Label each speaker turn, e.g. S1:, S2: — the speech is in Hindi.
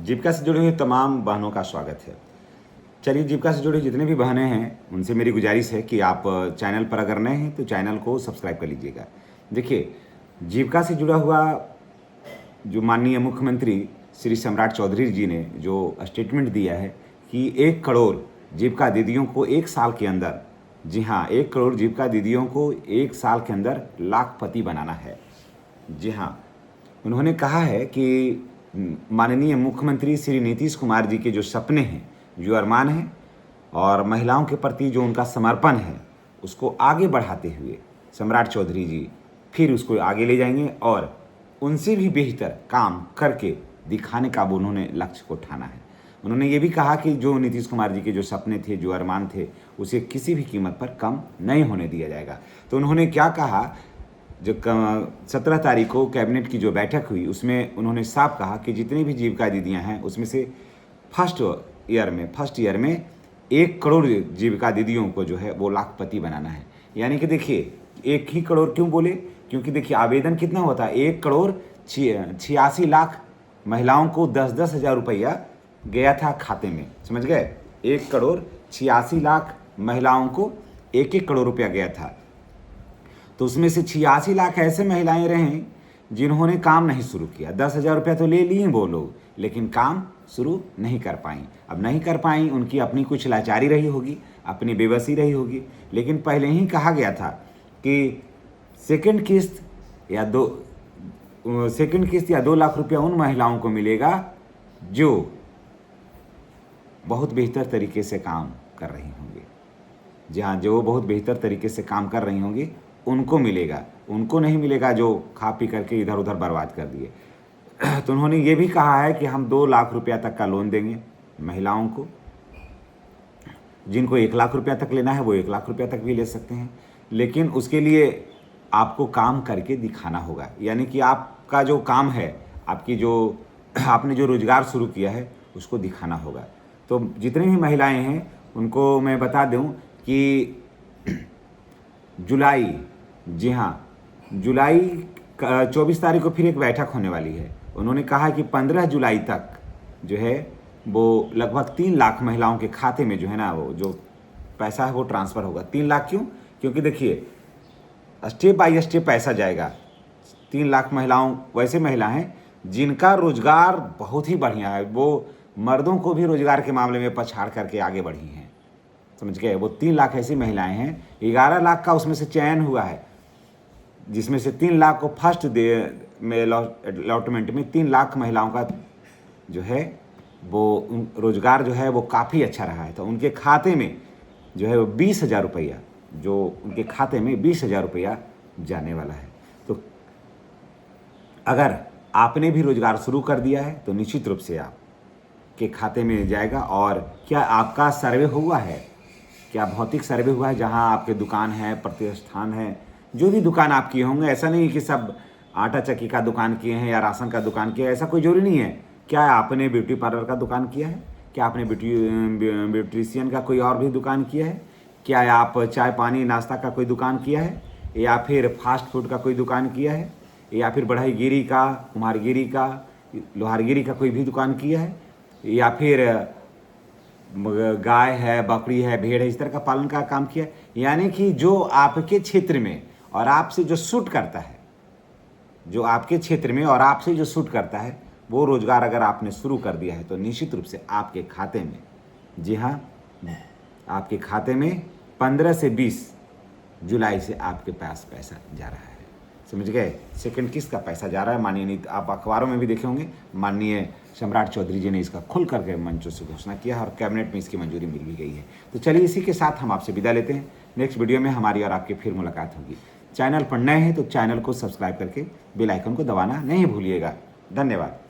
S1: जीविका से जुड़ी हुई तमाम बहनों का स्वागत है। चलिए, जीविका से जुड़ी जितने भी बहनें हैं उनसे मेरी गुजारिश है कि आप चैनल पर अगर नए हैं तो चैनल को सब्सक्राइब कर लीजिएगा। देखिए, जीविका से जुड़ा हुआ जो माननीय मुख्यमंत्री श्री सम्राट चौधरी जी ने जो स्टेटमेंट दिया है कि 1 करोड़ जीविका दीदियों को 1 साल के अंदर, जी हाँ, 1 करोड़ जीविका दीदियों को 1 साल के अंदर लाखपति बनाना है। जी हाँ, उन्होंने कहा है कि माननीय मुख्यमंत्री श्री नीतीश कुमार जी के जो सपने हैं, जो अरमान हैं और महिलाओं के प्रति जो उनका समर्पण है, उसको आगे बढ़ाते हुए सम्राट चौधरी जी फिर उसको आगे ले जाएंगे और उनसे भी बेहतर काम करके दिखाने का उन्होंने लक्ष्य को ठाना है। उन्होंने ये भी कहा कि जो नीतीश कुमार जी के जो सपने थे, जो अरमान थे, उसे किसी भी कीमत पर कम नहीं होने दिया जाएगा। तो उन्होंने क्या कहा, जो 17 तारीख को कैबिनेट की जो बैठक हुई उसमें उन्होंने साफ कहा कि जितनी भी जीविका दीदियां हैं उसमें से फर्स्ट ईयर में 1 करोड़ जीविका दीदियों को जो है वो लाखपति बनाना है। यानी कि देखिए, 1 ही करोड़ क्यों बोले, क्योंकि देखिए आवेदन कितना होता है, 1 करोड़ 86 लाख महिलाओं को 10-10 हज़ार रुपया गया था खाते में, समझ गए। 1 करोड़ 86 लाख महिलाओं को 1-1 करोड़ रुपया गया था। तो उसमें से 86 लाख ऐसे महिलाएं रहीं जिन्होंने काम नहीं शुरू किया। 10 हज़ार रुपया तो ले लिए वो लोग, लेकिन काम शुरू नहीं कर पाई। अब नहीं कर पाई, उनकी अपनी कुछ लाचारी रही होगी, अपनी बेबसी रही होगी। लेकिन पहले ही कहा गया था कि सेकंड किस्त या 2 लाख रुपया उन महिलाओं को मिलेगा जो बहुत बेहतर तरीके से काम कर रही होंगी। जी हाँ, जो बहुत बेहतर तरीके से काम कर रही होंगी उनको मिलेगा, उनको नहीं मिलेगा जो खा पी करके इधर उधर बर्बाद कर दिए। तो उन्होंने ये भी कहा है कि हम 2 लाख रुपया तक का लोन देंगे महिलाओं को। जिनको 1 लाख रुपया तक लेना है वो 1 लाख रुपया तक भी ले सकते हैं, लेकिन उसके लिए आपको काम करके दिखाना होगा। यानी कि आपका जो काम है, आपने जो रोजगार शुरू किया है उसको दिखाना होगा। तो जितनी भी महिलाएं हैं उनको मैं बता दूं कि जुलाई, जी हाँ, जुलाई 24 तारीख को फिर एक बैठक होने वाली है। उन्होंने कहा कि 15 जुलाई तक जो है वो लगभग 3 लाख महिलाओं के खाते में जो है ना, वो जो पैसा है वो ट्रांसफ़र होगा। 3 लाख क्यों? क्योंकि देखिए, स्टेप बाय स्टेप पैसा जाएगा। 3 लाख महिलाओं वैसे महिला हैं जिनका रोजगार बहुत ही बढ़िया है, वो मर्दों को भी रोजगार के मामले में पछाड़ करके आगे बढ़ी हैं, समझ गए। वो 3 लाख ऐसी महिलाएं हैं। 11 लाख का उसमें से चयन हुआ है, जिसमें से 3 लाख को फर्स्ट में अलॉटमेंट में 3 लाख महिलाओं का जो है वो रोजगार जो है वो काफ़ी अच्छा रहा है। तो उनके खाते में जो है वो 20 हज़ार रुपया, जो उनके खाते में 20 हज़ार रुपया जाने वाला है। तो अगर आपने भी रोजगार शुरू कर दिया है तो निश्चित रूप से आपके खाते में जाएगा। और क्या आपका सर्वे हुआ है, क्या भौतिक सर्वे हुआ है, जहां आपके दुकान है, प्रतिष्ठान है, जो भी दुकान आप किए होंगे। ऐसा नहीं है कि सब आटा चक्की का दुकान किए हैं या राशन का दुकान किया है, ऐसा कोई जरूरी नहीं है। क्या आपने ब्यूटी पार्लर का दुकान किया है? क्या आपने ब्यूटिशियन का कोई और भी दुकान किया है? क्या आप चाय पानी नाश्ता का कोई दुकान किया है, या फिर फास्ट फूड का कोई दुकान किया है, या फिर बढ़ईगिरी का, कुम्हारगिरी का, लोहारगिरी का कोई भी दुकान किया है, या फिर गाय है, बकरी है, भेड़ है, इस तरह का पालन का काम किया। यानी कि जो आपके क्षेत्र में और आपसे जो सूट करता है, जो आपके क्षेत्र में और आपसे जो सूट करता है, वो रोजगार अगर आपने शुरू कर दिया है तो निश्चित रूप से आपके खाते में, जी हाँ, आपके खाते में 15 से 20 जुलाई से आपके पास पैसा जा रहा है, समझ गए। सेकंड किस्त का पैसा जा रहा है। माननीय, आप अखबारों में भी देखे होंगे, माननीय सम्राट चौधरी जी ने इसका खुल करके मंचों से घोषणा किया और कैबिनेट में इसकी मंजूरी मिल भी गई है। तो चलिए, इसी के साथ हम आपसे विदा लेते हैं। नेक्स्ट वीडियो में हमारी और आपकी फिर मुलाकात होगी। चैनल पर नए हैं तो चैनल को सब्सक्राइब करके बेल आइकन को दबाना नहीं भूलिएगा। धन्यवाद।